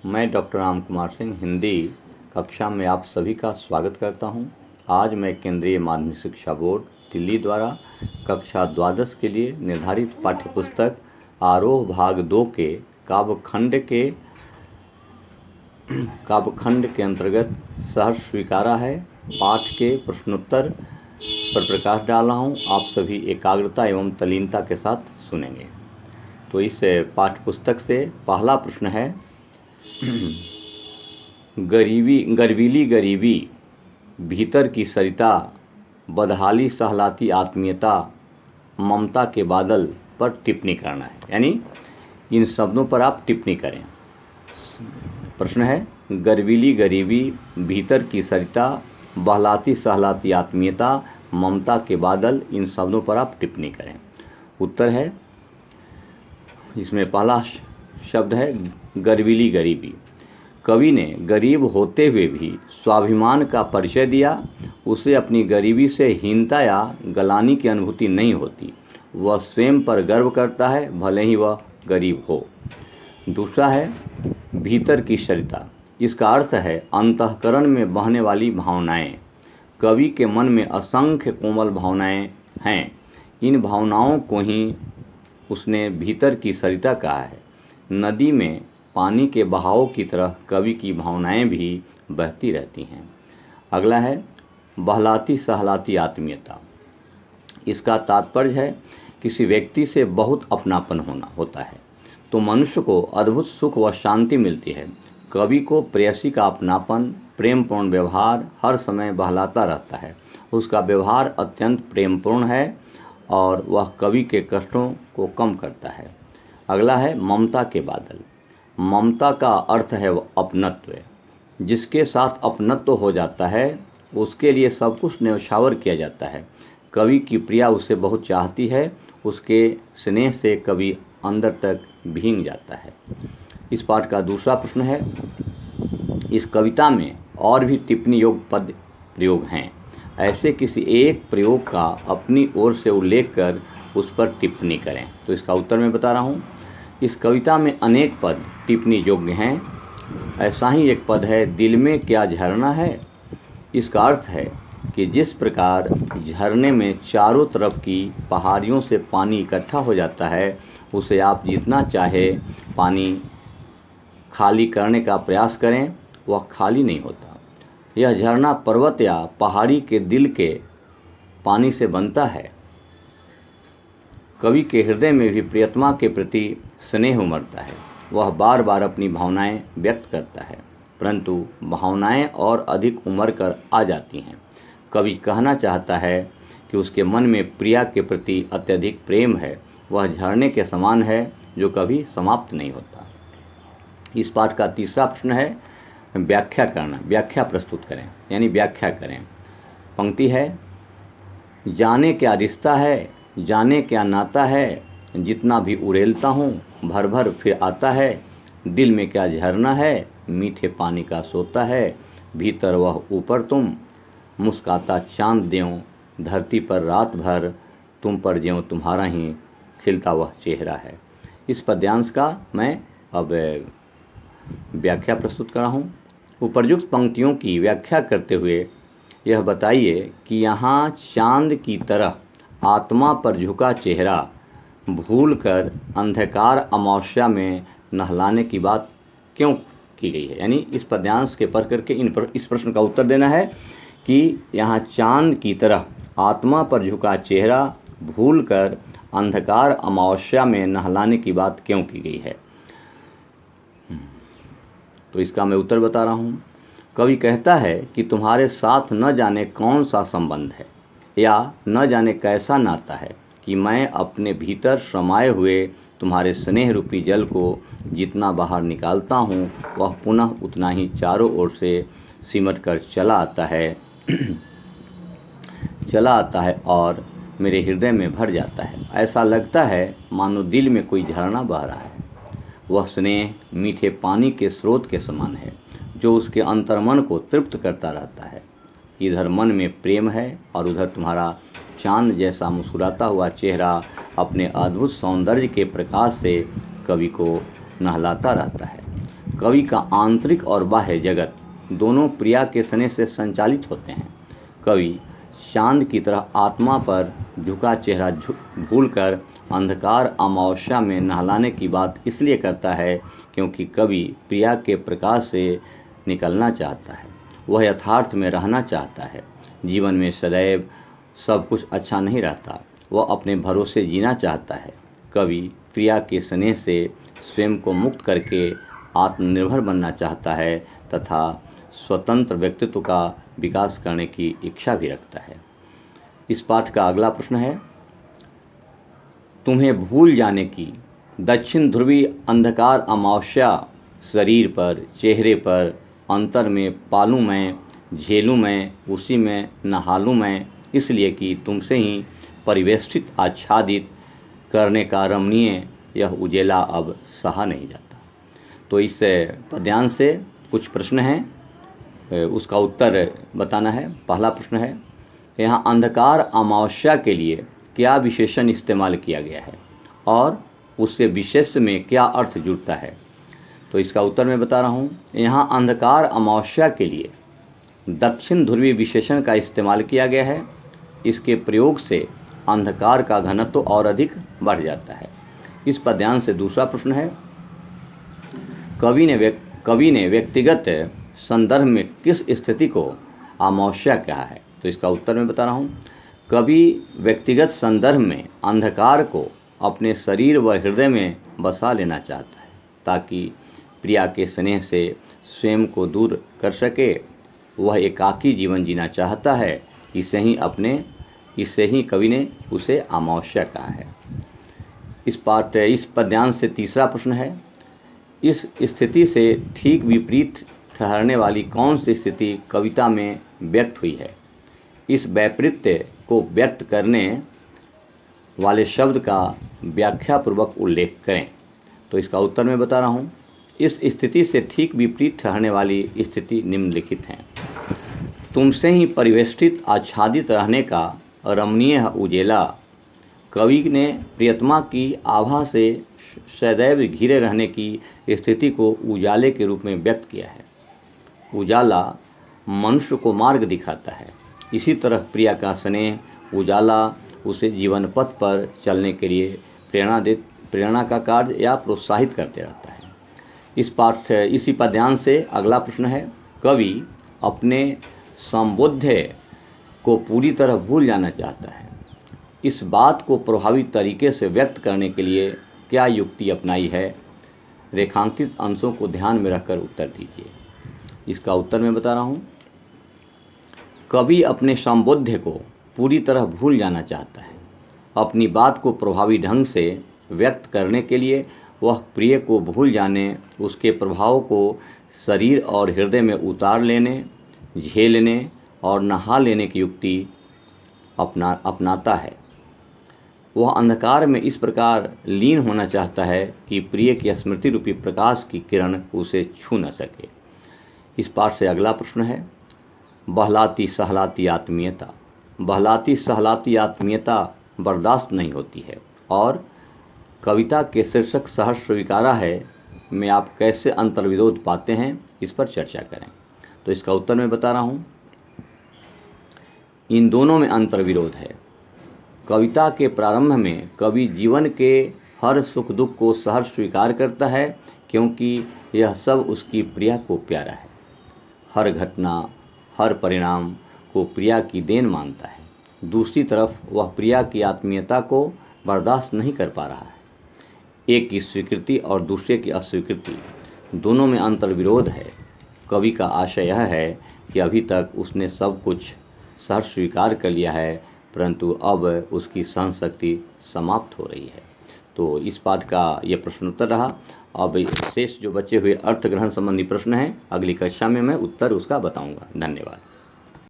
मैं डॉक्टर राम कुमार सिंह हिंदी कक्षा में आप सभी का स्वागत करता हूं। आज मैं केंद्रीय माध्यमिक शिक्षा बोर्ड दिल्ली द्वारा कक्षा द्वादश के लिए निर्धारित पाठ्यपुस्तक आरोह भाग 2 के काव्यखंड के अंतर्गत सहर्ष स्वीकारा है पाठ के प्रश्नोत्तर पर प्रकाश डाल रहा हूं। आप सभी एकाग्रता एवं तल्लीनता के साथ सुनेंगे। तो इस पाठ्यपुस्तक से पहला प्रश्न है, गर्वीली गरीबी, भीतर की सरिता, बदहाली सहलाती आत्मीयता, ममता के बादल पर टिप्पणी करना है। यानी इन शब्दों पर आप टिप्पणी करें। प्रश्न है, गर्वीली गरीबी, भीतर की सरिता, बहलाती सहलाती आत्मीयता, ममता के बादल, इन शब्दों पर आप टिप्पणी करें। उत्तर है, इसमें पहला शब्द है गर्वीली गरीबी। कवि ने गरीब होते हुए भी स्वाभिमान का परिचय दिया। उसे अपनी गरीबी से हीनता या गलानी की अनुभूति नहीं होती। वह स्वयं पर गर्व करता है, भले ही वह गरीब हो। दूसरा है भीतर की सरिता। इसका अर्थ है अंतःकरण में बहने वाली भावनाएं। कवि के मन में असंख्य कोमल भावनाएं हैं। इन भावनाओं को ही उसने भीतर की सरिता कहा है। नदी में पानी के बहाव की तरह कवि की भावनाएं भी बहती रहती हैं। अगला है बहलाती सहलाती आत्मीयता। इसका तात्पर्य है किसी व्यक्ति से बहुत अपनापन होता है तो मनुष्य को अद्भुत सुख व शांति मिलती है। कवि को प्रेयसी का अपनापन, प्रेमपूर्ण व्यवहार हर समय बहलाता रहता है। उसका व्यवहार अत्यंत प्रेमपूर्ण है और वह कवि के कष्टों को कम करता है। अगला है ममता के बादल। ममता का अर्थ है अपनत्व। जिसके साथ अपनत्व हो जाता है उसके लिए सब कुछ न्यौछावर किया जाता है। कवि की प्रिया उसे बहुत चाहती है। उसके स्नेह से कवि अंदर तक भींग जाता है। इस पाठ का दूसरा प्रश्न है, इस कविता में और भी टिप्पणी योग्य पद प्रयोग हैं। ऐसे किसी एक प्रयोग का अपनी ओर से उल्लेख कर उस पर टिप्पणी करें। तो इसका उत्तर मैं बता रहा हूँ। इस कविता में अनेक पद टिप्पणी योग्य हैं। ऐसा ही एक पद है, दिल में क्या झरना है। इसका अर्थ है कि जिस प्रकार झरने में चारों तरफ की पहाड़ियों से पानी इकट्ठा हो जाता है, उसे आप जितना चाहे पानी खाली करने का प्रयास करें, वह खाली नहीं होता। यह झरना पर्वत या पहाड़ी के दिल के पानी से बनता है। कवि के हृदय में भी प्रियतमा के प्रति स्नेह उमड़ता है। वह बार बार अपनी भावनाएं व्यक्त करता है, परंतु भावनाएं और अधिक उमड़ कर आ जाती हैं। कवि कहना चाहता है कि उसके मन में प्रिया के प्रति अत्यधिक प्रेम है। वह झरने के समान है जो कभी समाप्त नहीं होता। इस पाठ का तीसरा प्रश्न है, व्याख्या करना। व्याख्या प्रस्तुत करें, यानी व्याख्या करें। पंक्ति है, जाने क्या रिश्ता है, जाने क्या नाता है, जितना भी उड़ेलता हूँ भर भर फिर आता है। दिल में क्या झरना है, मीठे पानी का सोता है। भीतर वह ऊपर तुम, मुस्काता चांद देऊं, धरती पर रात भर तुम पर ज्यों तुम्हारा ही खिलता वह चेहरा है। इस पद्यांश का मैं अब व्याख्या प्रस्तुत कर रहा हूँ। उपर्युक्त पंक्तियों की व्याख्या करते हुए यह बताइए कि यहाँ चांद की तरह आत्मा पर झुका चेहरा भूलकर अंधकार अमावस्या में नहलाने की बात क्यों की गई है। यानी इस पद्यांश के पढ़ करके इस प्रश्न का उत्तर देना है कि यहाँ चांद की तरह आत्मा पर झुका चेहरा भूलकर अंधकार अमावस्या में नहलाने की बात क्यों की गई है। तो इसका मैं उत्तर बता रहा हूँ। कवि कहता है कि तुम्हारे साथ न जाने कौन सा संबंध है या न जाने कैसा नाता है कि मैं अपने भीतर समाये हुए तुम्हारे स्नेह रूपी जल को जितना बाहर निकालता हूँ, वह पुनः उतना ही चारों ओर से सिमट कर चला आता है और मेरे हृदय में भर जाता है। ऐसा लगता है मानो दिल में कोई झरना बह रहा है। वह स्नेह मीठे पानी के स्रोत के समान है जो उसके अंतर्मन को तृप्त करता रहता है। इधर मन में प्रेम है और उधर तुम्हारा चांद जैसा मुस्कुराता हुआ चेहरा अपने अद्भुत सौंदर्य के प्रकाश से कवि को नहलाता रहता है। कवि का आंतरिक और बाह्य जगत दोनों प्रिया के स्नेह से संचालित होते हैं। कवि चांद की तरह आत्मा पर झुका चेहरा भूलकर अंधकार अमावस्या में नहलाने की बात इसलिए करता है क्योंकि कवि प्रिया के प्रकाश से निकलना चाहता है। वह यथार्थ में रहना चाहता है। जीवन में सदैव सब कुछ अच्छा नहीं रहता। वह अपने भरोसे जीना चाहता है। कवि प्रिया के स्नेह से स्वयं को मुक्त करके आत्मनिर्भर बनना चाहता है तथा स्वतंत्र व्यक्तित्व का विकास करने की इच्छा भी रखता है। इस पाठ का अगला प्रश्न है, तुम्हें भूल जाने की दक्षिण ध्रुवी अंधकार अमावस्या शरीर पर, चेहरे पर, अंतर में पालूं मैं, झेलूं मैं, उसी में नहालूं मैं, इसलिए कि तुमसे ही परिवेष्टित आच्छादित करने का रमणीय यह उजेला अब सहा नहीं जाता। तो इस पद्यांश से कुछ प्रश्न हैं, उसका उत्तर बताना है। पहला प्रश्न है, यहाँ अंधकार अमावस्या के लिए क्या विशेषण इस्तेमाल किया गया है और उससे विशेष में क्या अर्थ जुड़ता है। तो इसका उत्तर मैं बता रहा हूँ। यहाँ अंधकार अमावस्या के लिए दक्षिण ध्रुवीय विशेषण का इस्तेमाल किया गया है। इसके प्रयोग से अंधकार का घनत्व और अधिक बढ़ जाता है। इस पद्यांश से दूसरा प्रश्न है, कवि ने व्यक्तिगत संदर्भ में किस स्थिति को अमावस्या कहा है। तो इसका उत्तर मैं बता रहा हूँ। कवि व्यक्तिगत संदर्भ में अंधकार को अपने शरीर व हृदय में बसा लेना चाहता है ताकि प्रिया के स्नेह से स्वयं को दूर कर सके। वह एकाकी जीवन जीना चाहता है। इससे ही कवि ने उसे अमावस्या कहा है। इस पद्यांश से तीसरा प्रश्न है, इस स्थिति से ठीक विपरीत ठहरने वाली कौन सी स्थिति कविता में व्यक्त हुई है। इस वैपरीत्य को व्यक्त करने वाले शब्द का व्याख्यापूर्वक उल्लेख करें। तो इसका उत्तर मैं बता रहा हूँ। इस स्थिति से ठीक विपरीत ठहरने वाली स्थिति निम्नलिखित हैं। तुमसे ही परिवेष्टित आच्छादित रहने का रमणीय उजेला। कवि ने प्रियतमा की आभा से सदैव घिरे रहने की स्थिति को उजाले के रूप में व्यक्त किया है। उजाला मनुष्य को मार्ग दिखाता है। इसी तरह प्रिया का स्नेह उजाला उसे जीवन पथ पर चलने के लिए प्रेरणा का कार्य या प्रोत्साहित करते रहता है। इसी पद्यांश से अगला प्रश्न है, कवि अपने संबोध्य को पूरी तरह भूल जाना चाहता है। इस बात को प्रभावी तरीके से व्यक्त करने के लिए क्या युक्ति अपनाई है। रेखांकित अंशों को ध्यान में रखकर उत्तर दीजिए। इसका उत्तर मैं बता रहा हूँ। कवि अपने संबोध्य को पूरी तरह भूल जाना चाहता है। अपनी बात को प्रभावी ढंग से व्यक्त करने के लिए वह प्रिय को भूल जाने, उसके प्रभाव को शरीर और हृदय में उतार लेने, झेलने और नहा लेने की युक्ति अपनाता है। वह अंधकार में इस प्रकार लीन होना चाहता है कि प्रिय की स्मृति रूपी प्रकाश की किरण उसे छू न सके। इस पाठ से अगला प्रश्न है, बहलाती सहलाती आत्मीयता। बहलाती सहलाती आत्मीयता बर्दाश्त नहीं होती है और कविता के शीर्षक सहर्ष स्वीकारा है में आप कैसे अंतर्विरोध पाते हैं, इस पर चर्चा करें। तो इसका उत्तर मैं बता रहा हूँ। इन दोनों में अंतर्विरोध है। कविता के प्रारंभ में कवि जीवन के हर सुख दुख को सहर्ष स्वीकार करता है क्योंकि यह सब उसकी प्रिया को प्यारा है। हर घटना, हर परिणाम को प्रिया की देन मानता है। दूसरी तरफ वह प्रिया की आत्मीयता को बर्दाश्त नहीं कर पा रहा है। एक की स्वीकृति और दूसरे की अस्वीकृति, दोनों में अंतर्विरोध है। कवि का आशय यह है कि अभी तक उसने सब कुछ सहर्ष स्वीकार कर लिया है, परंतु अब उसकी सहन शक्ति समाप्त हो रही है। तो इस पाठ का यह प्रश्नोत्तर रहा। अब शेष जो बचे हुए अर्थ ग्रहण संबंधी प्रश्न हैं, अगली कक्षा में मैं उत्तर उसका बताऊंगा। धन्यवाद।